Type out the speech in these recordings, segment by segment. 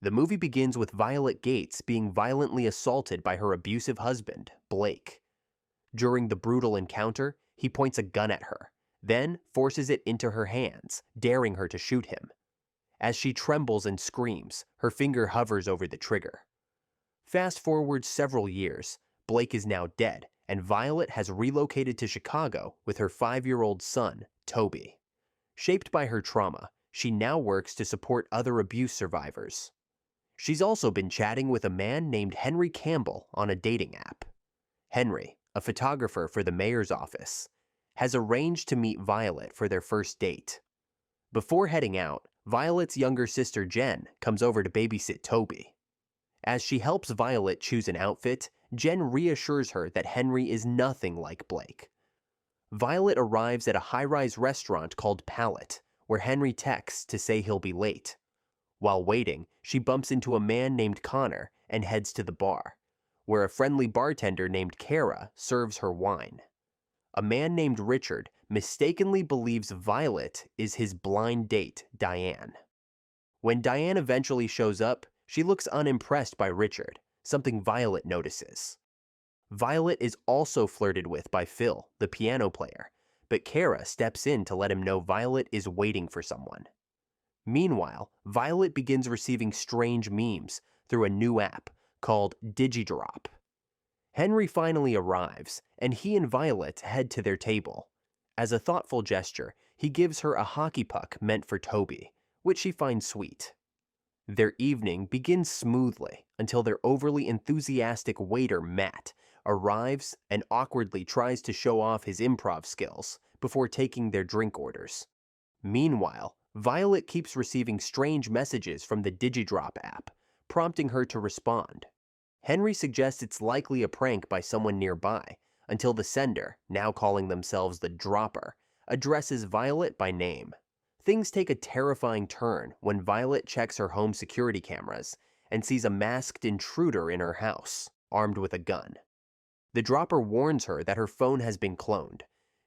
The movie begins with Violett Gates being violently assaulted by her abusive husband, Blake. During the brutal encounter, he points a gun at her, then forces it into her hands, daring her to shoot him. As she trembles and screams, her finger hovers over the trigger. Fast forward several years, Blake is now dead, and Violett has relocated to Chicago with her 5-year-old son, Toby. Shaped by her trauma, she now works to support other abuse survivors. She's also been chatting with a man named Henry Campbell on a dating app. Henry, a photographer for the mayor's office, has arranged to meet Violett for their first date. Before heading out, Violett's younger sister Jen comes over to babysit Toby. As she helps Violett choose an outfit, Jen reassures her that Henry is nothing like Blake. Violett arrives at a high-rise restaurant called Palette, where Henry texts to say he'll be late. While waiting, she bumps into a man named Connor and heads to the bar, where a friendly bartender named Cara serves her wine. A man named Richard mistakenly believes Violett is his blind date, Diane. When Diane eventually shows up, she looks unimpressed by Richard, something Violett notices. Violett is also flirted with by Phil, the piano player, but Cara steps in to let him know Violett is waiting for someone. Meanwhile, Violett begins receiving strange memes through a new app called Digidrop. Henry finally arrives, and he and Violett head to their table. As a thoughtful gesture, he gives her a hockey puck meant for Toby, which she finds sweet. Their evening begins smoothly until their overly enthusiastic waiter, Matt, arrives and awkwardly tries to show off his improv skills before taking their drink orders. Meanwhile, Violett keeps receiving strange messages from the Digidrop app, prompting her to respond. Henry suggests it's likely a prank by someone nearby, until the sender, now calling themselves the Dropper, addresses Violett by name. Things take a terrifying turn when Violett checks her home security cameras and sees a masked intruder in her house, armed with a gun. The Dropper warns her that her phone has been cloned,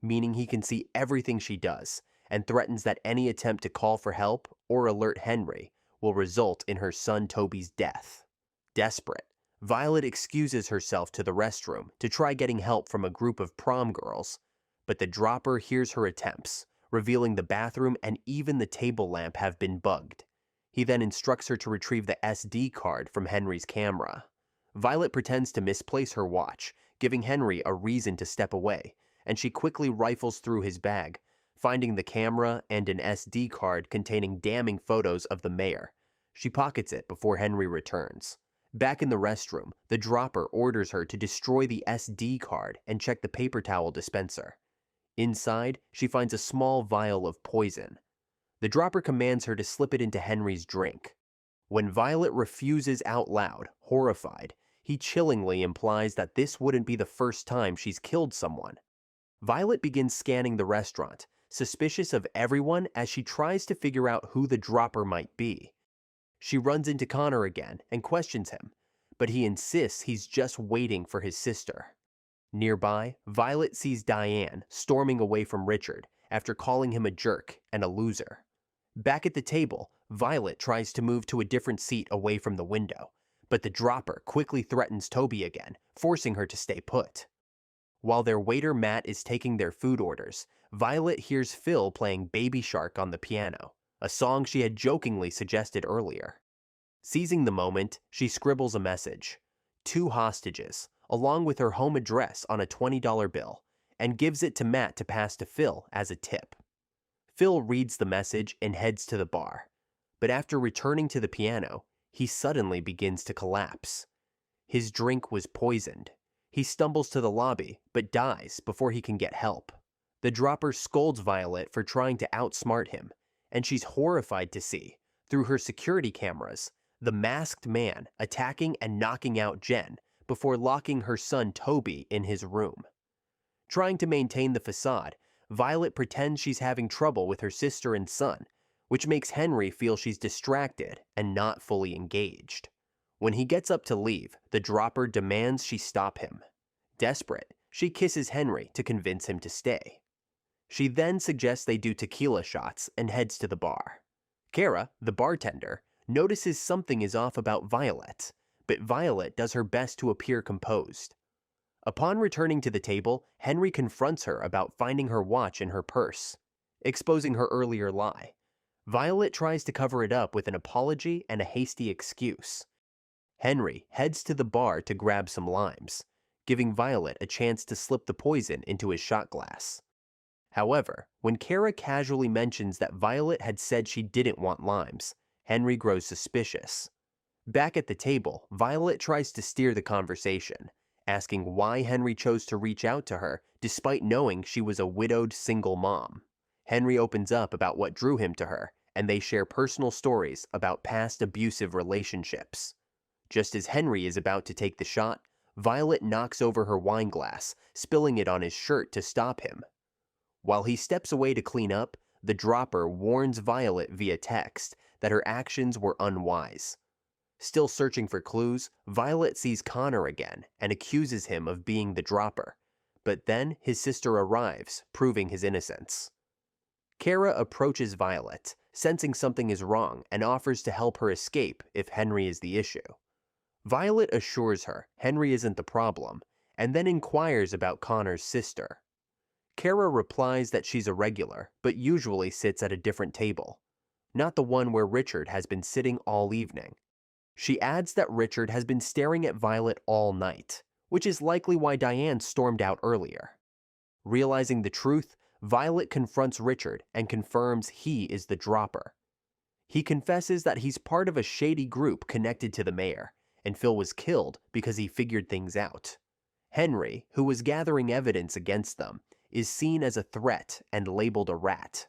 meaning he can see everything she does, and threatens that any attempt to call for help or alert Henry will result in her son Toby's death. Desperate, Violett excuses herself to the restroom to try getting help from a group of prom girls, but the Dropper hears her attempts, revealing the bathroom and even the table lamp have been bugged. He then instructs her to retrieve the SD card from Henry's camera. Violett pretends to misplace her watch, giving Henry a reason to step away, and she quickly rifles through his bag, finding the camera and an SD card containing damning photos of the mayor. She pockets it before Henry returns. Back in the restroom, the Dropper orders her to destroy the SD card and check the paper towel dispenser. Inside, she finds a small vial of poison. The Dropper commands her to slip it into Henry's drink. When Violett refuses out loud, horrified, he chillingly implies that this wouldn't be the first time she's killed someone. Violett begins scanning the restaurant, suspicious of everyone as she tries to figure out who the Dropper might be. She runs into Connor again and questions him, but he insists he's just waiting for his sister. Nearby, Violett sees Diane storming away from Richard after calling him a jerk and a loser. Back at the table, Violett tries to move to a different seat away from the window, but the Dropper quickly threatens Toby again, forcing her to stay put. While their waiter Matt is taking their food orders, Violett hears Phil playing Baby Shark on the piano, a song she had jokingly suggested earlier. Seizing the moment, she scribbles a message, 2 hostages, along with her home address on a $20 bill, and gives it to Matt to pass to Phil as a tip. Phil reads the message and heads to the bar, but after returning to the piano, he suddenly begins to collapse. His drink was poisoned. He stumbles to the lobby, but dies before he can get help. The Dropper scolds Violett for trying to outsmart him, and she's horrified to see, through her security cameras, the masked man attacking and knocking out Jen before locking her son Toby in his room. Trying to maintain the facade, Violett pretends she's having trouble with her sister and son, which makes Henry feel she's distracted and not fully engaged. When he gets up to leave, the Dropper demands she stop him. Desperate, she kisses Henry to convince him to stay. She then suggests they do tequila shots and heads to the bar. Cara, the bartender, notices something is off about Violett, but Violett does her best to appear composed. Upon returning to the table, Henry confronts her about finding her watch in her purse, exposing her earlier lie. Violett tries to cover it up with an apology and a hasty excuse. Henry heads to the bar to grab some limes, giving Violett a chance to slip the poison into his shot glass. However, when Cara casually mentions that Violett had said she didn't want limes, Henry grows suspicious. Back at the table, Violett tries to steer the conversation, asking why Henry chose to reach out to her despite knowing she was a widowed single mom. Henry opens up about what drew him to her, and they share personal stories about past abusive relationships. Just as Henry is about to take the shot, Violett knocks over her wine glass, spilling it on his shirt to stop him. While he steps away to clean up, the dropper warns Violett via text that her actions were unwise. Still searching for clues, Violett sees Connor again and accuses him of being the dropper, but then his sister arrives, proving his innocence. Cara approaches Violett, sensing something is wrong, and offers to help her escape if Henry is the issue. Violett assures her Henry isn't the problem, and then inquires about Connor's sister. Cara replies that she's a regular, but usually sits at a different table, not the one where Richard has been sitting all evening. She adds that Richard has been staring at Violett all night, which is likely why Diane stormed out earlier. Realizing the truth, Violett confronts Richard and confirms he is the dropper. He confesses that he's part of a shady group connected to the mayor, and Phil was killed because he figured things out. Henry, who was gathering evidence against them, is seen as a threat and labeled a rat.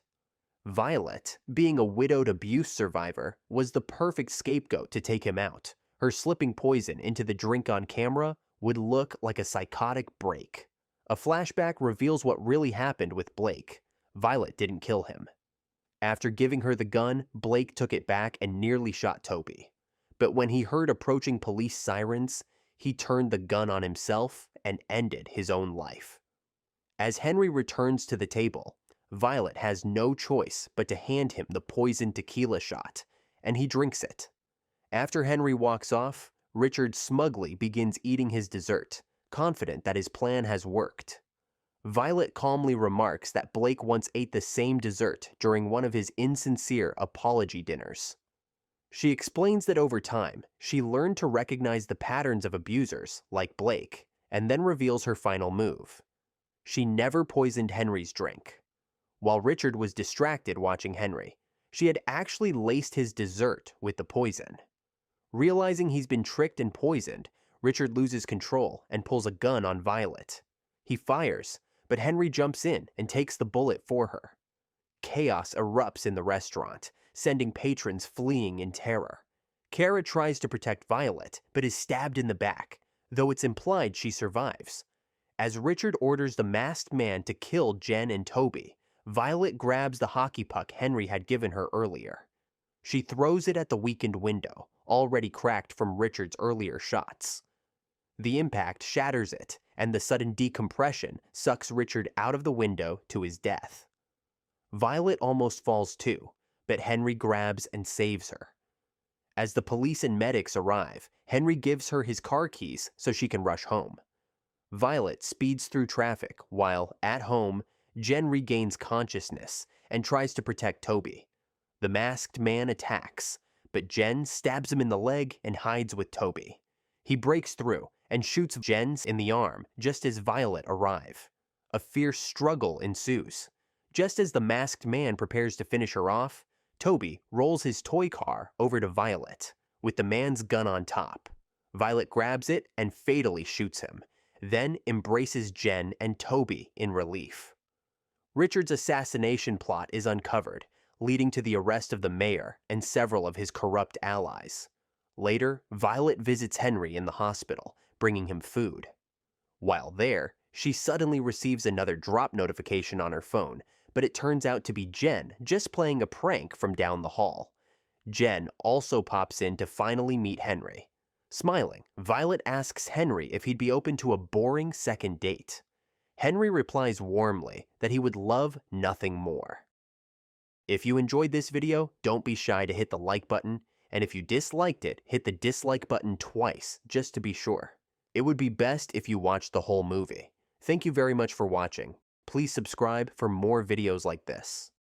Violett, being a widowed abuse survivor, was the perfect scapegoat to take him out. Her slipping poison into the drink on camera would look like a psychotic break. A flashback reveals what really happened with Blake. Violett didn't kill him. After giving her the gun, Blake took it back and nearly shot Toby. But when he heard approaching police sirens, he turned the gun on himself and ended his own life. As Henry returns to the table, Violett has no choice but to hand him the poisoned tequila shot, and he drinks it. After Henry walks off, Richard smugly begins eating his dessert, confident that his plan has worked. Violett calmly remarks that Blake once ate the same dessert during one of his insincere apology dinners. She explains that over time, she learned to recognize the patterns of abusers, like Blake, and then reveals her final move. She never poisoned Henry's drink. While Richard was distracted watching Henry, she had actually laced his dessert with the poison. Realizing he's been tricked and poisoned, Richard loses control and pulls a gun on Violett. He fires, but Henry jumps in and takes the bullet for her. Chaos erupts in the restaurant, sending patrons fleeing in terror. Cara tries to protect Violett, but is stabbed in the back, though it's implied she survives. As Richard orders the masked man to kill Jen and Toby, Violett grabs the hockey puck Henry had given her earlier. She throws it at the weakened window, already cracked from Richard's earlier shots. The impact shatters it, and the sudden decompression sucks Richard out of the window to his death. Violett almost falls too, but Henry grabs and saves her. As the police and medics arrive, Henry gives her his car keys so she can rush home. Violett speeds through traffic while, at home, Jen regains consciousness and tries to protect Toby. The masked man attacks, but Jen stabs him in the leg and hides with Toby. He breaks through and shoots Jen in the arm just as Violett arrive. A fierce struggle ensues. Just as the masked man prepares to finish her off, Toby rolls his toy car over to Violett, with the man's gun on top. Violett grabs it and fatally shoots him, then embraces Jen and Toby in relief. Richard's assassination plot is uncovered, leading to the arrest of the mayor and several of his corrupt allies. Later, Violett visits Henry in the hospital, bringing him food. While there, she suddenly receives another drop notification on her phone, but it turns out to be Jen just playing a prank from down the hall. Jen also pops in to finally meet Henry. Smiling, Violett asks Henry if he'd be open to a boring second date. Henry replies warmly that he would love nothing more. If you enjoyed this video, don't be shy to hit the like button, And if you disliked it, hit the dislike button twice, just to be sure. It would be best if you watched the whole movie. Thank you very much for watching. Please subscribe for more videos like this.